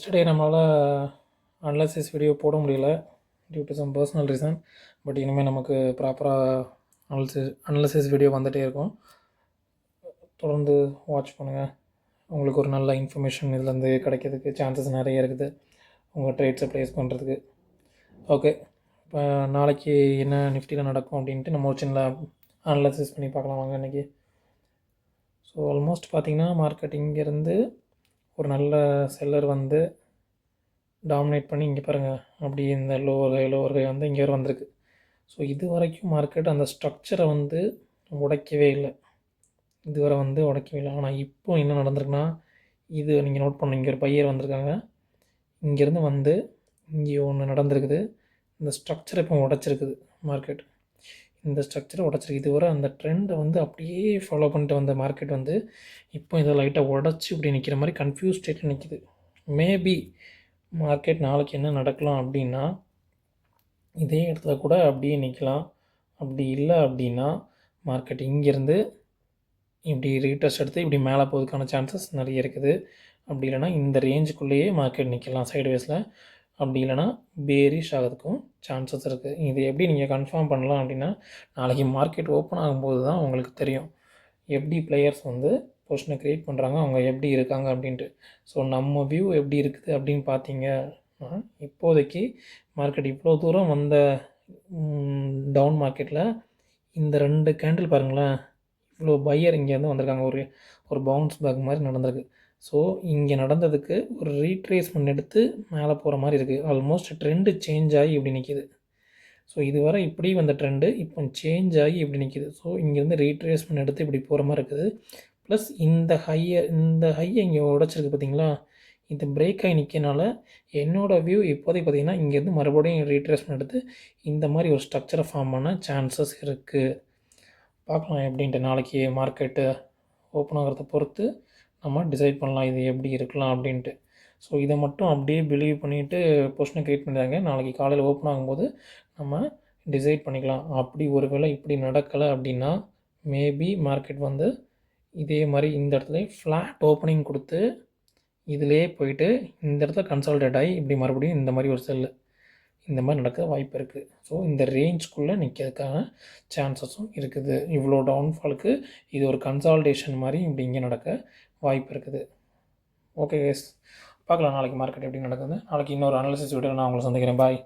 Yesterday நம்மளால் analysis video போட முடியல due to some personal reason. But இனிமேல் நமக்கு ப்ராப்பராக அனலைசிஸ் வீடியோ வந்துகிட்டே இருக்கும். தொடர்ந்து வாட்ச் பண்ணுங்கள். உங்களுக்கு ஒரு நல்ல இன்ஃபர்மேஷன் இதுலேருந்து கிடைக்கிறதுக்கு சான்சஸ் நிறைய இருக்குது உங்கள் ட்ரேட்ஸை ப்ளேஸ் பண்ணுறதுக்கு. ஓகே, இப்போ நாளைக்கு என்ன நிஃப்டியில் நடக்கும் அப்படின்ட்டு நம்ம ஒரு சின்ன அனலைசிஸ் பண்ணி பார்க்கலாம் வாங்க இன்றைக்கி. ஸோ ஆல்மோஸ்ட் பார்த்திங்கன்னா மார்க்கெட் இங்கேருந்து ஒரு நல்ல செல்லர் வந்து டாமினேட் பண்ணி இங்கே பாருங்கள், அப்படி இந்த லோவர் ஹை வந்து இங்கே வந்திருக்கு. ஸோ இது வரைக்கும் மார்க்கெட் அந்த ஸ்ட்ரக்சரை வந்து உடைக்கவே இல்லை, இதுவரை வந்து உடைக்கவே இல்லை. ஆனால் இப்போ என்ன நடந்திருக்குன்னா, இது நீங்கள் நோட் பண்ண இங்கே ஒரு பையர் வந்திருக்காங்க, இங்கேருந்து வந்து இங்கே ஒன்று நடந்திருக்குது. இந்த ஸ்ட்ரக்சரை இப்போ உடச்சிருக்குது மார்க்கெட், இந்த ஸ்ட்ரக்சரை உடச்சிருக்கு. இதுவரை அந்த ட்ரெண்டை வந்து அப்படியே ஃபாலோ பண்ணிட்டு வந்த மார்க்கெட் வந்து இப்போ இதை லைட்டாக உடச்சி இப்படி நிற்கிற மாதிரி கன்ஃபியூஸ் ஸ்டேட்டில் நிற்கிது. மேபி மார்க்கெட் நாளைக்கு என்ன நடக்கலாம் அப்படின்னா, இதே இடத்துல கூட அப்படியே நிற்கலாம். அப்படி இல்லை அப்படின்னா மார்க்கெட் இங்கேருந்து இப்படி ரீடெஸ்ட் எடுத்து இப்படி மேலே போகிறதுக்கான சான்சஸ் நிறைய இருக்குது. அப்படி இல்லைனா இந்த ரேஞ்சுக்குள்ளேயே மார்க்கெட் நிற்கலாம் சைடுவேஸில். அப்படி இல்லைனா பேரிஷ் ஆகிறதுக்கும் சான்சஸ் இருக்குது. இது எப்படி நீங்கள் கன்ஃபார்ம் பண்ணலாம் அப்படின்னா, நாளைக்கு மார்க்கெட் ஓப்பன் ஆகும்போது தான் உங்களுக்கு தெரியும் எப்படி பிளேயர்ஸ் வந்து பொசிஷனை க்ரியேட் பண்ணுறாங்க, அவங்க எப்படி இருக்காங்க அப்படின்ட்டு. ஸோ நம்ம வியூ எப்படி இருக்குது அப்படின்னு பார்த்தீங்கன்னா, இப்போதைக்கு மார்க்கெட் இவ்வளோ தூரம் வந்த டவுன் மார்க்கெட்டில் இந்த 2 கேண்டில் பாருங்களேன், இவ்வளோ பையர் இங்கேருந்து வந்திருக்காங்க, ஒரு பவுன்ஸ் பேக் மாதிரி நடந்திருக்கு. ஸோ இங்கே நடந்ததுக்கு ஒரு ரீட்ரேஸ்மெண்ட் எடுத்து மேலே போகிற மாதிரி இருக்குது. ஆல்மோஸ்ட் ட்ரெண்டு சேஞ்ச் ஆகி இப்படி நிற்கிது. ஸோ இதுவரை இப்படி வந்த ட்ரெண்டு இப்போ சேஞ்ச் ஆகி இப்படி நிற்கிது. ஸோ இங்கேருந்து ரீட்ரேஸ்மெண்ட் எடுத்து இப்படி போகிற மாதிரி இருக்குது. ப்ளஸ் இந்த ஹையை இங்கே உடச்சிருக்கு பார்த்தீங்களா, இந்த பிரேக் ஆகி நிற்கனால என்னோடய வியூ இப்போதைக்கு பார்த்திங்கன்னா இங்கேருந்து மறுபடியும் ரீட்ரேஸ்மெண்ட் எடுத்து இந்த மாதிரி ஒரு ஸ்ட்ரக்சரை ஃபார்ம் பண்ண சான்சஸ் இருக்குது. பார்க்கலாம் எப்படின்ட்டு. நாளைக்கு மார்க்கெட்டு ஓப்பன் ஆகிறத பொறுத்து நம்ம டிசைட் பண்ணலாம் இது எப்படி இருக்கலாம் அப்படின்ட்டு. ஸோ இதை மட்டும் அப்படியே பிலீவ் பண்ணிவிட்டு பொசிஷனை க்ரியேட் பண்ணிடுறாங்க. நாளைக்கு காலையில் ஓப்பன் ஆகும்போது நம்ம டிசைட் பண்ணிக்கலாம். அப்படி ஒரு வேளை இப்படி நடக்கலை அப்படின்னா மேபி மார்க்கெட் வந்து இதே மாதிரி இந்த இடத்துல ஃப்ளாட் ஓப்பனிங் கொடுத்து இதிலே போயிட்டு இந்த இடத்துல கன்சால்டேட் ஆகி இப்படி மறுபடியும் இந்த மாதிரி ஒரு செல்லு இந்த மாதிரி நடக்க வாய்ப்பு இருக்குது. ஸோ இந்த ரேஞ்சுக்குள்ளே நிற்கிறதுக்கான சான்சஸும் இருக்குது. இவ்வளோ டவுன்ஃபாலுக்கு இது ஒரு கன்சால்டேஷன் மாதிரி இப்படி இங்கே நடக்க வாய்ப்பு இருக்குது. ஓகே கேஸ், பார்க்கலாம் நாளைக்கு மார்க்கெட் எப்படி நடக்குது. நாளைக்கு இன்னொரு அனாலிசிஸ் வீடியோ நான் உங்களை சந்திக்கிறேன். பாய்.